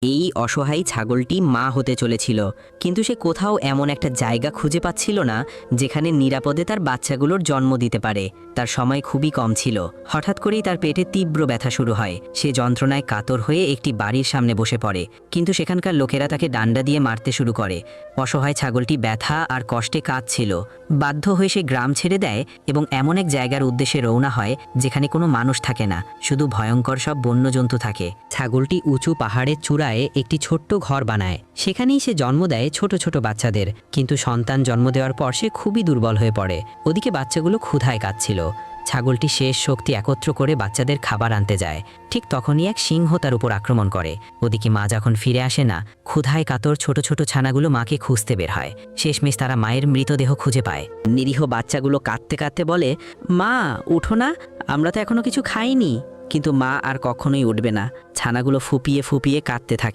এই অসহায় ছাগলটি মা হতে চলেছিল, কিন্তু সে কোথাও এমন একটা জায়গা খুঁজে পাচ্ছিল না যেখানে নিরাপদে তার বাচ্চাগুলোর জন্ম দিতে পারে। তার সময় খুবই কম ছিল। হঠাৎ করেই তার পেটে তীব্র ব্যথা শুরু হয়। সে যন্ত্রণায় কাতর হয়ে একটি বাড়ির সামনে বসে পড়ে, কিন্তু সেখানকার লোকেরা তাকে ডান্ডা দিয়ে মারতে শুরু করে। অসহায় ছাগলটি ব্যথা আর কষ্টে কাঁদছিল। বাধ্য হয়ে সে গ্রাম ছেড়ে দেয় এবং এমন এক জায়গার উদ্দেশ্যে রওনা হয় যেখানে কোনো মানুষ থাকে না, শুধু ভয়ঙ্কর সব বন্যজন্তু থাকে। ছাগলটি উঁচু পাহাড়ের চূড়ায় একটি ছোট্ট ঘর বানায়। সেখানেই সে জন্ম দেয় ছোট ছোট বাচ্চাদের, কিন্তু সন্তান জন্ম দেওয়ার পর সে খুবই দুর্বল হয়ে পড়ে। ওদিকে বাচ্চাগুলো ক্ষুধায় কাঁদছিল। ছাগলটি শেষ শক্তি একত্র করে বাচ্চাদের খাবার আনতে যায়। ঠিক তখনই এক সিংহ তার উপর আক্রমণ করে। ওদিকে মা যখন ফিরে আসে না, ক্ষুধায় কাতর ছোট ছোট ছানাগুলো মাকে খুঁজতে বের হয়। শেষমেশ তারা মায়ের মৃতদেহ খুঁজে পায়। নিরীহ বাচ্চাগুলো কাঁদতে কাঁদতে বলে, মা উঠো না, আমরা তো এখনো কিছু খাইনি। কিন্তু মা আর কখনোই উঠবে না। ছানাগুলো ফুপিয়ে ফুপিয়ে কাঁদতে থাকে।